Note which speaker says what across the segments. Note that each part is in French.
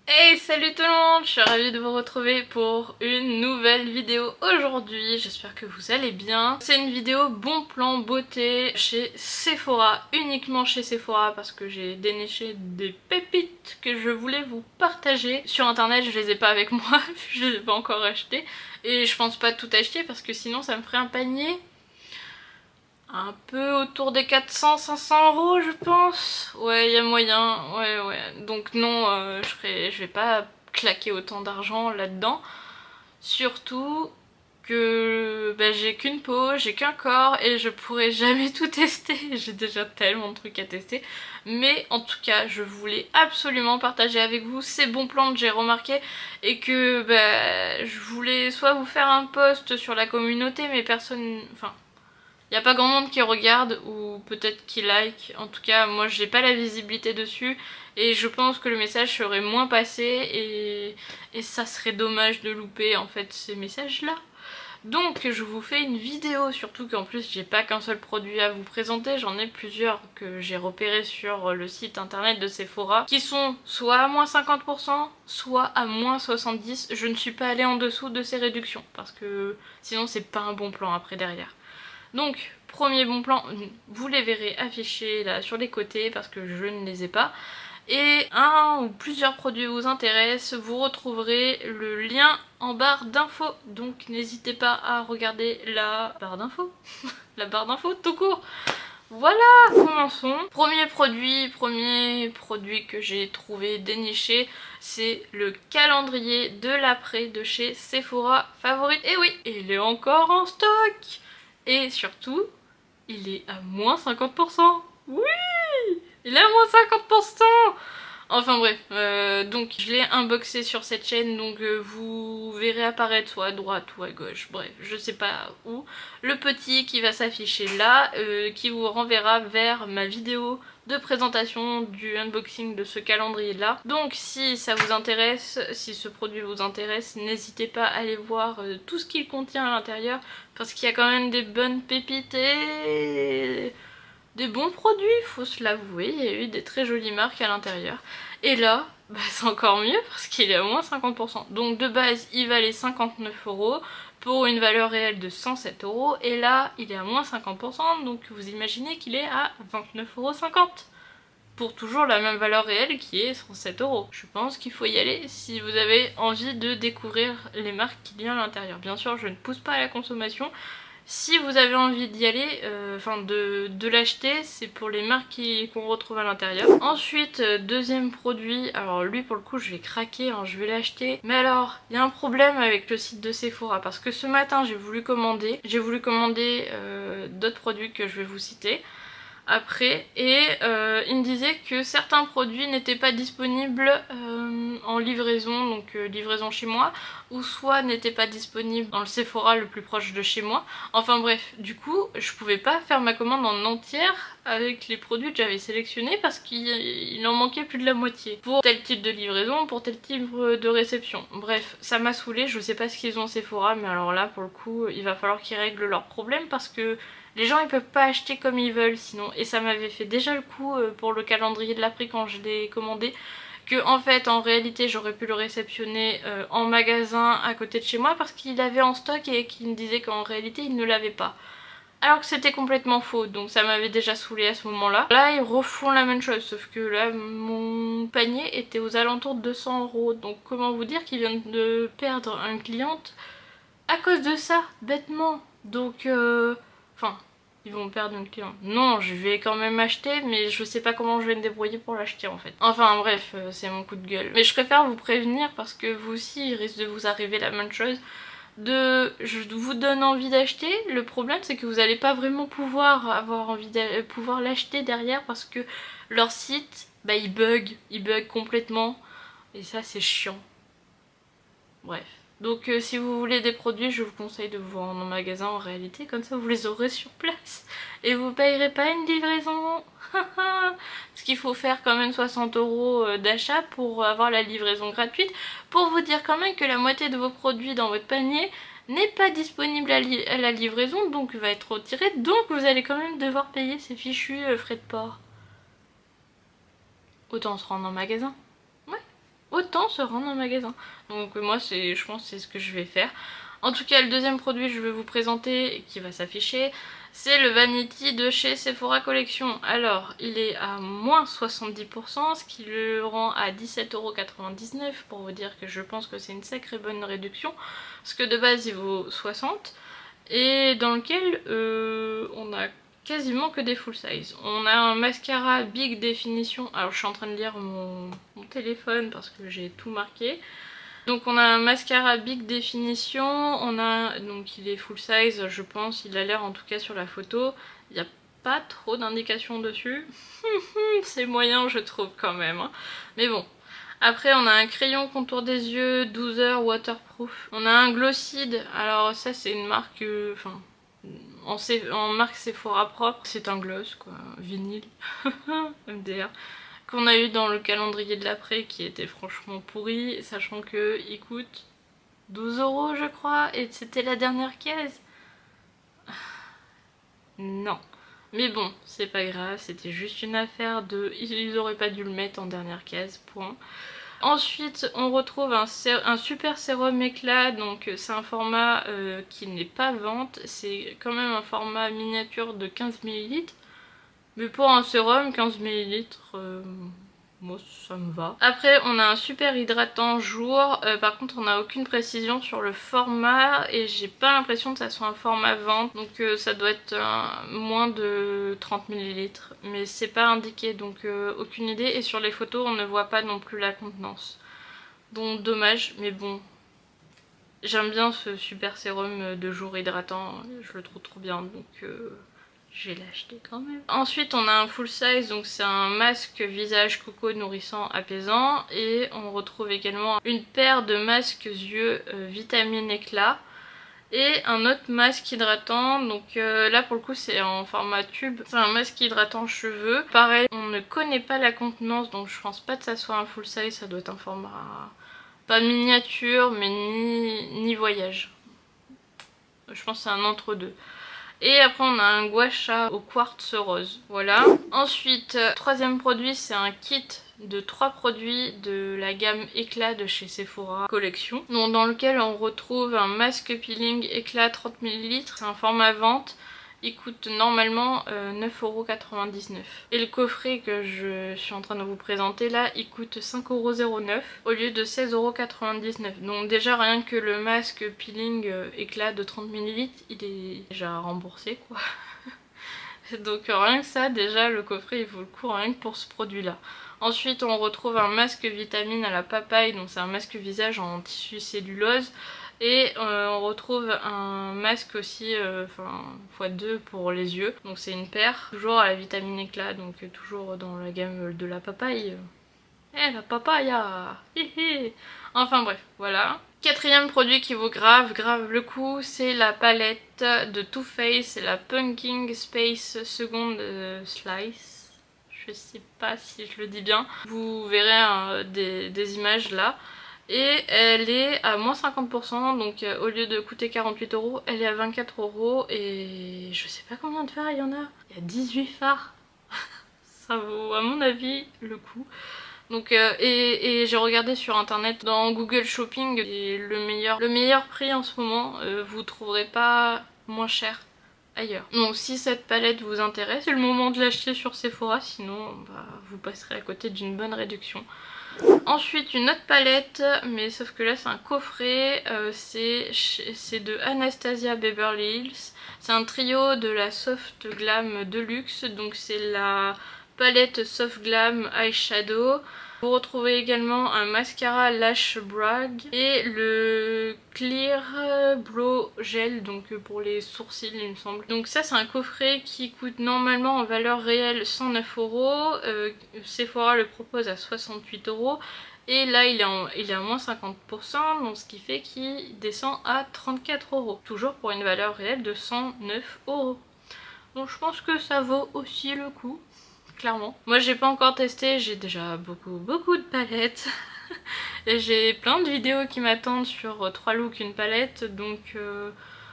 Speaker 1: Hey, salut tout le monde, je suis ravie de vous retrouver pour une nouvelle vidéo aujourd'hui. J'espère que vous allez bien. C'est une vidéo bon plan beauté chez Sephora, uniquement chez Sephora parce que j'ai déniché des pépites que je voulais vous partager. Sur internet, je les ai pas avec moi, je les ai pas encore achetées et je pense pas tout acheter parce que sinon ça me ferait un panier un peu autour des 400-500 € je pense. Ouais, il y a moyen, ouais. Donc non, je vais pas claquer autant d'argent là-dedans. Surtout que j'ai qu'une peau, j'ai qu'un corps et je pourrais jamais tout tester. J'ai déjà tellement de trucs à tester. Mais en tout cas, je voulais absolument partager avec vous ces bons plans que j'ai remarqués et que je voulais soit vous faire un post sur la communauté, mais personne... Enfin... Il n'y a pas grand monde qui regarde ou peut-être qui like. En tout cas, moi j'ai pas la visibilité dessus et je pense que le message serait moins passé et ça serait dommage de louper en fait ces messages-là. Donc je vous fais une vidéo, surtout qu'en plus j'ai pas qu'un seul produit à vous présenter, j'en ai plusieurs que j'ai repérés sur le site internet de Sephora qui sont soit à moins 50%, soit à moins 70%. Je ne suis pas allée en dessous de ces réductions parce que sinon c'est pas un bon plan après derrière. Donc, premier bon plan, vous les verrez affichés là sur les côtés parce que je ne les ai pas. Et un ou plusieurs produits vous intéressent, vous retrouverez le lien en barre d'infos. Donc n'hésitez pas à regarder la barre d'infos. La barre d'infos tout court. Voilà, commençons. Premier produit que j'ai trouvé déniché, c'est le calendrier de l'après de chez Sephora Favorite. Et oui, il est encore en stock. Et surtout, il est à moins 50%. Oui, il est à moins 50%. Enfin bref, donc je l'ai unboxé sur cette chaîne, donc vous verrez apparaître soit à droite ou à gauche, bref, je sais pas où, le petit qui va s'afficher là, qui vous renverra vers ma vidéo de présentation du unboxing de ce calendrier là. Donc si ça vous intéresse, si ce produit vous intéresse, n'hésitez pas à aller voir tout ce qu'il contient à l'intérieur, parce qu'il y a quand même des bonnes pépites et... des bons produits, faut se l'avouer, il y a eu des très jolies marques à l'intérieur. Et là, c'est encore mieux parce qu'il est à moins 50%. Donc de base, il valait 59 € pour une valeur réelle de 107 €. Et là, il est à moins 50%, donc vous imaginez qu'il est à 29,50 € pour toujours la même valeur réelle qui est 107 €. Je pense qu'il faut y aller si vous avez envie de découvrir les marques qu'il y a à l'intérieur. Bien sûr, je ne pousse pas à la consommation. Si vous avez envie d'y aller, de l'acheter, c'est pour les marques qu'on retrouve à l'intérieur. Ensuite, deuxième produit, alors lui pour le coup je vais craquer, hein, je vais l'acheter. Mais alors, il y a un problème avec le site de Sephora parce que ce matin j'ai voulu commander d'autres produits que je vais vous citer après et il me disait que certains produits n'étaient pas disponibles en livraison, donc livraison chez moi, ou soit n'étaient pas disponibles dans le Sephora le plus proche de chez moi. Enfin bref, du coup je pouvais pas faire ma commande en entière avec les produits que j'avais sélectionnés parce qu'il en manquait plus de la moitié pour tel type de livraison, pour tel type de réception. Bref, ça m'a saoulée, je sais pas ce qu'ils ont Sephora, mais alors là pour le coup il va falloir qu'ils règlent leurs problèmes parce que les gens ils peuvent pas acheter comme ils veulent sinon, et ça m'avait fait déjà le coup pour le calendrier de l'après quand je l'ai commandé, que en fait en réalité j'aurais pu le réceptionner en magasin à côté de chez moi parce qu'il avait en stock et qu'il me disait qu'en réalité il ne l'avait pas. Alors que c'était complètement faux, donc ça m'avait déjà saoulé à ce moment-là. Là ils refont la même chose, sauf que là mon panier était aux alentours de 200 €, donc comment vous dire qu'ils viennent de perdre une cliente à cause de ça, bêtement. Donc enfin, ils vont perdre une cliente. Non, je vais quand même acheter, mais je sais pas comment je vais me débrouiller pour l'acheter en fait. Enfin bref, c'est mon coup de gueule. Mais je préfère vous prévenir parce que vous aussi, il risque de vous arriver la même chose. Je vous donne envie d'acheter, le problème c'est que vous n'allez pas vraiment pouvoir pouvoir l'acheter derrière parce que leur site, il bug complètement. Et ça c'est chiant. Bref. Donc si vous voulez des produits, je vous conseille de vous rendre en magasin en réalité, comme ça vous les aurez sur place et vous payerez pas une livraison. Parce qu'il faut faire quand même 60 € d'achat pour avoir la livraison gratuite, pour vous dire quand même que la moitié de vos produits dans votre panier n'est pas disponible à la livraison, donc va être retiré, donc vous allez quand même devoir payer ces fichus frais de port. Autant se rendre en magasin. Ouais. autant se rendre en magasin. Donc moi je pense que c'est ce que je vais faire. En tout cas, le deuxième produit que je vais vous présenter et qui va s'afficher, c'est le Vanity de chez Sephora Collection. Alors, il est à moins 70%, ce qui le rend à 17,99€ pour vous dire que je pense que c'est une sacrée bonne réduction. Parce que de base, il vaut 60. Et dans lequel on a quasiment que des full size. On a un mascara Big Definition. Alors, je suis en train de lire mon téléphone parce que j'ai tout marqué. Donc on a un mascara Big Definition, donc il est full size je pense, il a l'air en tout cas sur la photo, il n'y a pas trop d'indications dessus, c'est moyen je trouve quand même, hein. Mais bon. Après on a un crayon contour des yeux 12 heures waterproof, on a un Glosside, alors ça c'est une marque, en marque Sephora propre, c'est un gloss quoi, vinyle, MDR. Qu'on a eu dans le calendrier de l'après qui était franchement pourri, sachant que il coûte 12€ je crois, et c'était la dernière caisse. Non. Mais bon, c'est pas grave, c'était juste une affaire de... Ils auraient pas dû le mettre en dernière case, point. Ensuite, on retrouve un super sérum éclat, donc c'est un format qui n'est pas vente, c'est quand même un format miniature de 15 ml. Mais pour un sérum, 15 ml, moi ça me va. Après on a un super hydratant jour, par contre on n'a aucune précision sur le format et j'ai pas l'impression que ça soit un format vente, donc ça doit être moins de 30 ml, mais c'est pas indiqué donc aucune idée, et sur les photos on ne voit pas non plus la contenance. Donc dommage, mais bon. J'aime bien ce super sérum de jour hydratant, je le trouve trop bien donc... je vais l'acheter quand même. Ensuite on a un full size, donc c'est un masque visage coco nourrissant apaisant. Et on retrouve également une paire de masques yeux vitamine éclat. Et un autre masque hydratant, donc là pour le coup c'est en format tube. C'est un masque hydratant cheveux. Pareil, on ne connaît pas la contenance, donc je pense pas que ça soit un full size, ça doit être un format... pas miniature mais ni voyage. Je pense que c'est un entre-deux. Et après on a un gua sha au quartz rose, voilà. Ensuite, troisième produit, c'est un kit de 3 produits de la gamme éclat de chez Sephora Collection, donc dans lequel on retrouve un masque peeling éclat 30 ml, c'est un format vente. Il coûte normalement 9,99€. Et le coffret que je suis en train de vous présenter là, il coûte 5,09€ au lieu de 16,99€. Donc déjà rien que le masque peeling éclat de 30 ml, il est déjà remboursé quoi. Donc rien que ça, déjà le coffret il vaut le coup rien que pour ce produit là. Ensuite on retrouve un masque vitamine à la papaye, donc c'est un masque visage en tissu cellulose. Et on retrouve un masque aussi, x2 pour les yeux, donc c'est une paire, toujours à la vitamine éclat, donc toujours dans la gamme de la papaye. Eh la papaya. Enfin bref, voilà. Quatrième produit qui vaut grave le coup, c'est la palette de Too Faced, c'est la Pumpkin Space Second Slice. Je sais pas si je le dis bien. Vous verrez des images là. Et elle est à moins 50%, donc au lieu de coûter 48€, elle est à 24€. Et je sais pas combien de fards il y en a. Il y a 18 fards. Ça vaut à mon avis le coup. Donc et j'ai regardé sur internet dans Google Shopping, et le meilleur prix en ce moment, vous trouverez pas moins cher ailleurs. Donc si cette palette vous intéresse, c'est le moment de l'acheter sur Sephora, sinon bah, vous passerez à côté d'une bonne réduction. Ensuite une autre palette, mais sauf que là c'est un coffret, c'est de Anastasia Beverly Hills. C'est un trio de la Soft Glam Deluxe, donc c'est la palette Soft Glam Eyeshadow. Vous retrouvez également un mascara Lash Brag et le Clear Brow Gel, donc pour les sourcils il me semble. Donc ça c'est un coffret qui coûte normalement en valeur réelle 109€. Sephora le propose à 68€. Et là il est à moins 50%, donc ce qui fait qu'il descend à 34€. Toujours pour une valeur réelle de 109€. Donc je pense que ça vaut aussi le coup. Clairement. Moi j'ai pas encore testé, j'ai déjà beaucoup de palettes. Et j'ai plein de vidéos qui m'attendent sur 3 looks une palette, donc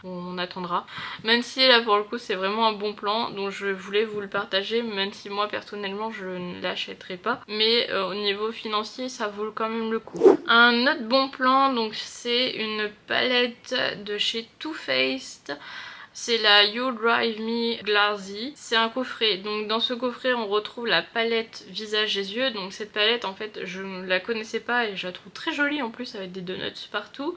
Speaker 1: on attendra. Même si là pour le coup c'est vraiment un bon plan, donc je voulais vous le partager, même si moi personnellement je ne l'achèterai pas. Mais au niveau financier ça vaut quand même le coup. Un autre bon plan, donc c'est une palette de chez Too Faced. C'est la You Drive Me Glassy. C'est un coffret. Donc dans ce coffret on retrouve la palette visage et yeux. Donc cette palette en fait je ne la connaissais pas et je la trouve très jolie en plus avec des donuts partout.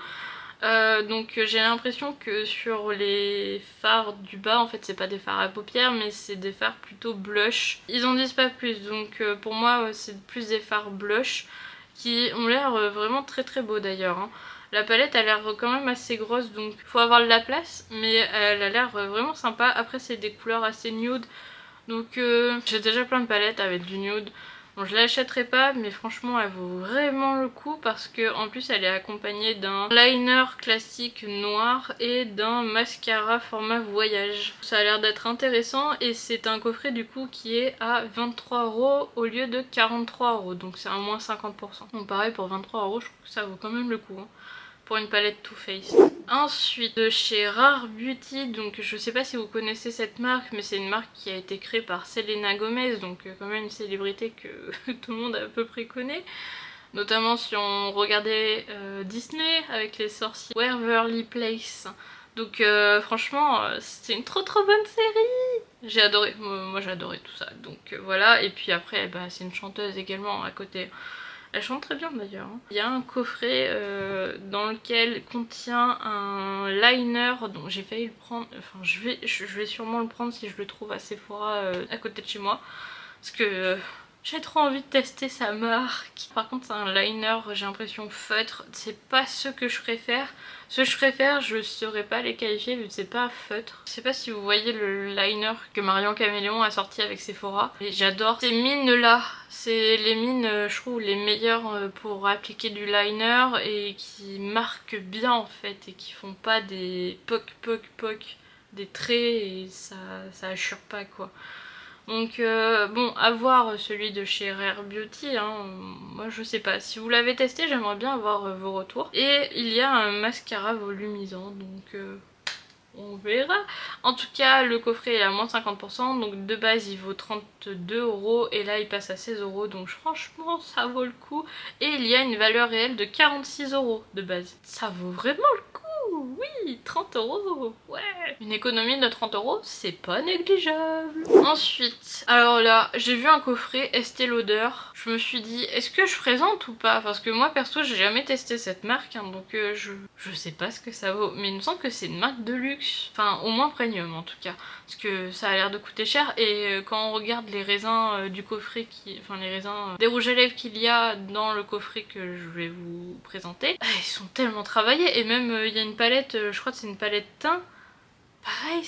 Speaker 1: Donc j'ai l'impression que sur les fards du bas en fait c'est pas des fards à paupières mais c'est des fards plutôt blush. Ils en disent pas plus donc pour moi c'est plus des fards blush qui ont l'air vraiment très très beaux d'ailleurs hein. La palette a l'air quand même assez grosse donc faut avoir de la place mais elle a l'air vraiment sympa. Après c'est des couleurs assez nude donc j'ai déjà plein de palettes avec du nude. Bon, je l'achèterai pas mais franchement elle vaut vraiment le coup parce que en plus elle est accompagnée d'un liner classique noir et d'un mascara format voyage. Ça a l'air d'être intéressant et c'est un coffret du coup qui est à 23 € au lieu de 43 € donc c'est un moins 50%. Donc pareil pour 23 € je trouve que ça vaut quand même le coup hein, pour une palette Too Faced. Ensuite de chez Rare Beauty, donc je sais pas si vous connaissez cette marque mais c'est une marque qui a été créée par Selena Gomez, donc quand même une célébrité que tout le monde à peu près connaît. Notamment si on regardait Disney avec les sorciers Waverly Place. Donc franchement c'est une trop bonne série. J'ai adoré, moi j'ai adoré tout ça. Donc voilà, et puis après bah, c'est une chanteuse également à côté. Elle chante très bien d'ailleurs. Il y a un coffret dans lequel contient un liner dont j'ai failli le prendre. Enfin je vais sûrement le prendre si je le trouve à Sephora à côté de chez moi. Parce que j'ai trop envie de tester sa marque. Par contre c'est un liner j'ai l'impression feutre. C'est pas ce que je préfère. Ce que je préfère je saurais pas les qualifier vu que c'est pas feutre. Je sais pas si vous voyez le liner que Marion Caméléon a sorti avec Sephora. Et j'adore ces mines là. C'est les mines je trouve les meilleures pour appliquer du liner et qui marquent bien en fait. Et qui font pas des poc des traits et ça assure pas quoi. Donc bon, à voir celui de chez Rare Beauty, hein. Moi je sais pas, si vous l'avez testé j'aimerais bien avoir vos retours. Et il y a un mascara volumisant, donc on verra. En tout cas le coffret est à moins 50%, donc de base il vaut 32 € et là il passe à 16 €, donc franchement ça vaut le coup. Et il y a une valeur réelle de 46 € de base. Ça vaut vraiment le coup. Oui, 30 €, ouais. Une économie de 30 €, c'est pas négligeable. Ensuite, alors là, j'ai vu un coffret Estée Lauder. Je me suis dit, est-ce que je présente ou pas? Parce que moi, perso, j'ai jamais testé cette marque, hein, donc je sais pas ce que ça vaut. Mais il me semble que c'est une marque de luxe. Enfin, au moins premium en tout cas. Parce que ça a l'air de coûter cher. Et quand on regarde les raisins du coffret, enfin les raisins des rouges à lèvres qu'il y a dans le coffret que je vais vous présenter, ils sont tellement travaillés. Et même, il y a une palette, je crois que c'est une palette teint. Pareil,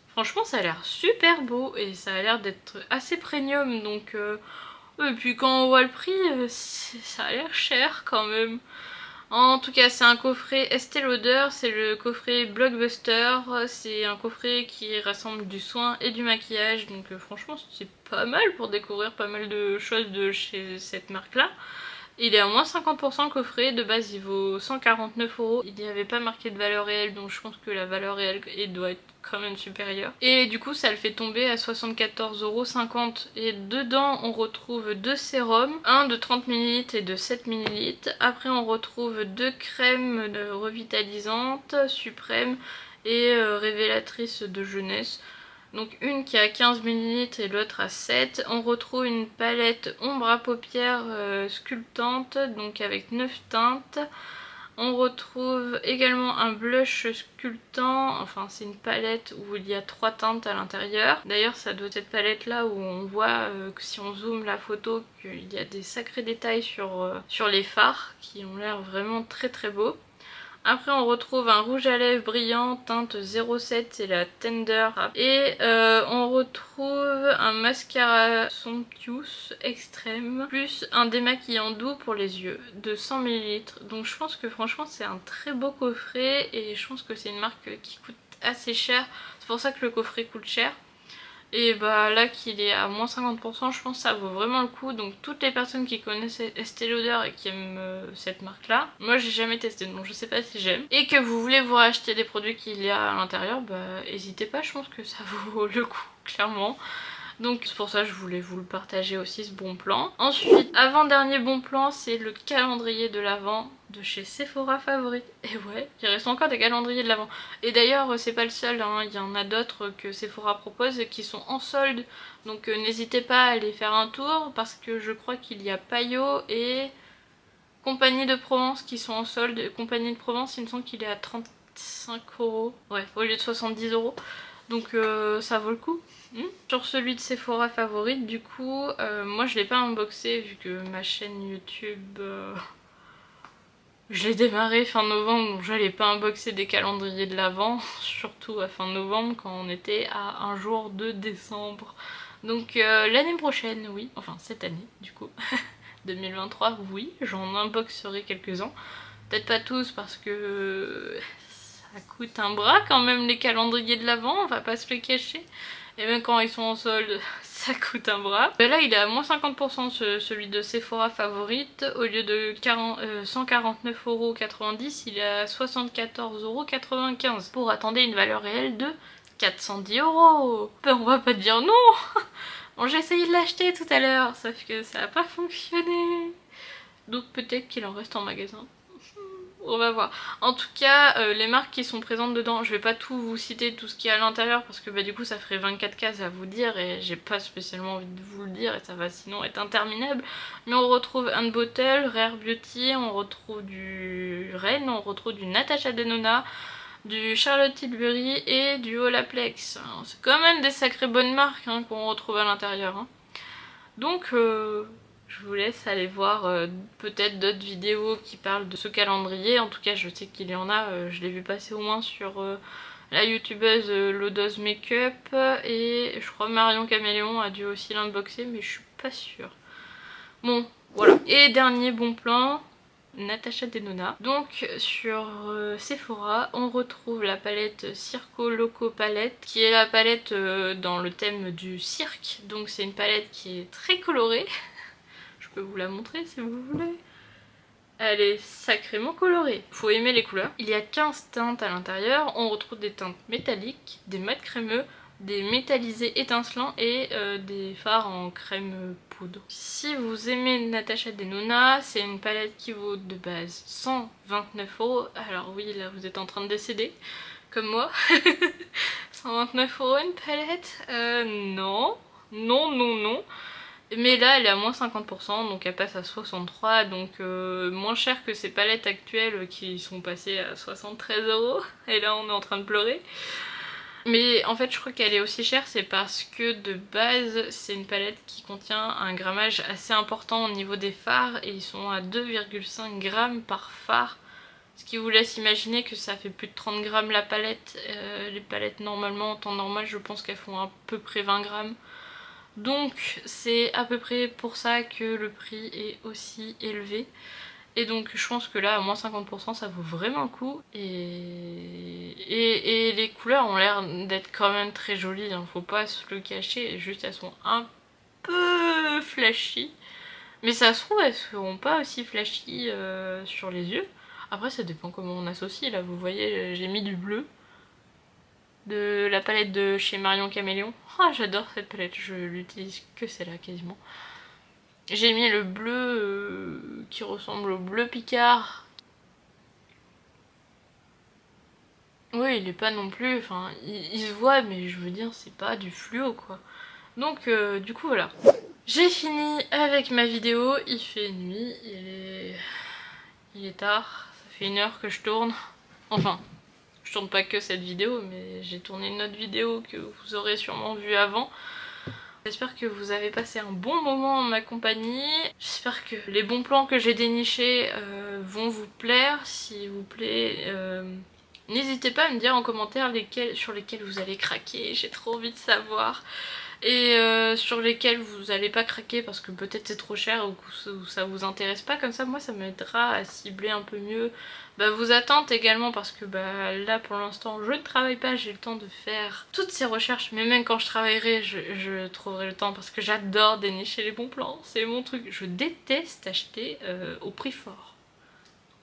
Speaker 1: franchement ça a l'air super beau et ça a l'air d'être assez premium donc et puis quand on voit le prix ça a l'air cher quand même. En tout cas c'est un coffret Estée Lauder, c'est le coffret Blockbuster, c'est un coffret qui rassemble du soin et du maquillage donc franchement c'est pas mal pour découvrir pas mal de choses de chez cette marque là. Il est à moins 50% le coffret, de base il vaut 149 €. Il n'y avait pas marqué de valeur réelle donc je pense que la valeur réelle doit être quand même supérieure. Et du coup ça le fait tomber à 74,50 € et dedans on retrouve deux sérums, un de 30 ml et de 7 ml. Après on retrouve deux crèmes revitalisantes, suprême et révélatrice de jeunesse. Donc une qui a 15 ml et l'autre à 7. On retrouve une palette ombre à paupières sculptante, donc avec 9 teintes. On retrouve également un blush sculptant, enfin c'est une palette où il y a 3 teintes à l'intérieur. D'ailleurs ça doit être cette palette là où on voit que si on zoome la photo qu'il y a des sacrés détails sur les fards qui ont l'air vraiment très beaux. Après on retrouve un rouge à lèvres brillant teinte 07, c'est la Tender. Et on retrouve un mascara Somptuous extrême plus un démaquillant doux pour les yeux de 100 ml. Donc je pense que franchement c'est un très beau coffret et je pense que c'est une marque qui coûte assez cher. C'est pour ça que le coffret coûte cher. Et bah là qu'il est à moins 50%, je pense que ça vaut vraiment le coup. Donc toutes les personnes qui connaissent Estée Lauder et qui aiment cette marque là, moi j'ai jamais testé donc je sais pas si j'aime. Et que vous voulez vous racheter des produits qu'il y a à l'intérieur, bah n'hésitez pas, je pense que ça vaut le coup, clairement. Donc c'est pour ça que je voulais vous le partager aussi, ce bon plan. Ensuite, avant-dernier bon plan, c'est le calendrier de l'Avent de chez Sephora Favorite. Et ouais, il reste encore des calendriers de l'Avent. Et d'ailleurs, c'est pas le seul, hein. Il y en a d'autres que Sephora propose et qui sont en solde. Donc n'hésitez pas à aller faire un tour parce que je crois qu'il y a Payot et Compagnie de Provence qui sont en solde. Compagnie de Provence, il me semble qu'il est à 35 €. Ouais, au lieu de 70 €. Donc ça vaut le coup. Sur celui de Sephora Favorite, du coup, moi je l'ai pas unboxé vu que ma chaîne YouTube, je l'ai démarré fin novembre, donc je n'allais pas unboxer des calendriers de l'Avent, surtout à fin novembre quand on était à un jour de décembre. Donc l'année prochaine, oui, enfin cette année du coup, 2023, oui, j'en unboxerai quelques-uns. Peut-être pas tous parce que ça coûte un bras quand même les calendriers de l'Avent, on va pas se le cacher. Et même quand ils sont en solde, ça coûte un bras. Et là il est à moins 50% celui de Sephora Favorite. Au lieu de 149,90 €, il est à 74,95 € pour attendre une valeur réelle de 410 €. Ben, on va pas dire non. Bon, j'ai essayé de l'acheter tout à l'heure, sauf que ça a pas fonctionné. Donc peut-être qu'il en reste en magasin. On va voir. En tout cas, les marques qui sont présentes dedans, je vais pas tout vous citer, tout ce qu'il y a à l'intérieur, parce que bah, du coup ça ferait 24 cases à vous dire et j'ai pas spécialement envie de vous le dire et ça va sinon être interminable. Mais on retrouve Anne Bottle, Rare Beauty, on retrouve du Ren, on retrouve du Natasha Denona, du Charlotte Tilbury et du Olaplex. C'est quand même des sacrées bonnes marques hein, qu'on retrouve à l'intérieur. Hein. Donc je vous laisse aller voir peut-être d'autres vidéos qui parlent de ce calendrier. En tout cas je sais qu'il y en a, je l'ai vu passer au moins sur la youtubeuse Lodos Makeup et je crois Marion Caméléon a dû aussi l'unboxer mais je suis pas sûre. Bon voilà. Et dernier bon plan, Natasha Denona. Donc sur Sephora on retrouve la palette Circo Loco Palette qui est la palette dans le thème du cirque. Donc c'est une palette qui est très colorée. Je peux vous la montrer si vous voulez. Elle est sacrément colorée. Faut aimer les couleurs. Il y a 15 teintes à l'intérieur. On retrouve des teintes métalliques, des mats crémeux, des métallisés étincelants et des fards en crème poudre. Si vous aimez Natasha Denona, c'est une palette qui vaut de base 129 €. Alors oui, là vous êtes en train de décéder, comme moi. 129 € une palette non. Non, non, non. Mais là elle est à moins 50% donc elle passe à 63 donc moins cher que ces palettes actuelles qui sont passées à 73 € et là on est en train de pleurer. Mais en fait je crois qu'elle est aussi chère c'est parce que de base c'est une palette qui contient un grammage assez important au niveau des fards et ils sont à 2,5 grammes par fard. Ce qui vous laisse imaginer que ça fait plus de 30 grammes la palette. Les palettes normalement en temps normal je pense qu'elles font à peu près 20 grammes. Donc c'est à peu près pour ça que le prix est aussi élevé. Et donc je pense que là à moins 50% ça vaut vraiment le coup. Et les couleurs ont l'air d'être quand même très jolies, hein. Faut pas se le cacher, juste elles sont un peu flashy. Mais ça se trouve elles seront pas aussi flashy sur les yeux. Après ça dépend comment on associe, là vous voyez j'ai mis du bleu. De la palette de chez Marion Caméléon. Ah j'adore cette palette, je l'utilise que celle-là quasiment. J'ai mis le bleu qui ressemble au bleu Picard. Oui il est pas non plus, enfin il se voit mais je veux dire c'est pas du fluo quoi. Donc du coup voilà. J'ai fini avec ma vidéo, il fait nuit, il est tard, ça fait 1 heure que je tourne. Enfin... Je tourne pas que cette vidéo, mais j'ai tourné une autre vidéo que vous aurez sûrement vue avant. J'espère que vous avez passé un bon moment en ma compagnie. J'espère que les bons plans que j'ai dénichés vont vous plaire. S'il vous plaît, n'hésitez pas à me dire en commentaire sur lesquels vous allez craquer. J'ai trop envie de savoir. et sur lesquels vous n'allez pas craquer parce que peut-être c'est trop cher ou que ça vous intéresse pas. Comme ça moi ça m'aidera à cibler un peu mieux vos attentes également, parce que là pour l'instant je ne travaille pas, j'ai le temps de faire toutes ces recherches, mais même quand je travaillerai je trouverai le temps parce que j'adore dénicher les bons plans, c'est mon truc. Je déteste acheter au prix fort.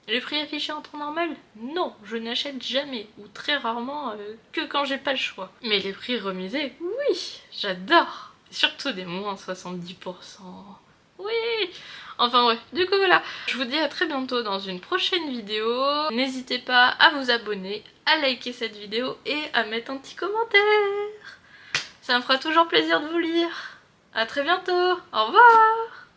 Speaker 1: Les prix affichés en temps normal, non, je n'achète jamais, ou très rarement, que quand j'ai pas le choix. Mais les prix remisés, oui, j'adore. Surtout des moins 70%. Oui. Enfin ouais, du coup voilà. Je vous dis à très bientôt dans une prochaine vidéo. N'hésitez pas à vous abonner, à liker cette vidéo et à mettre un petit commentaire. Ça me fera toujours plaisir de vous lire. À très bientôt, au revoir.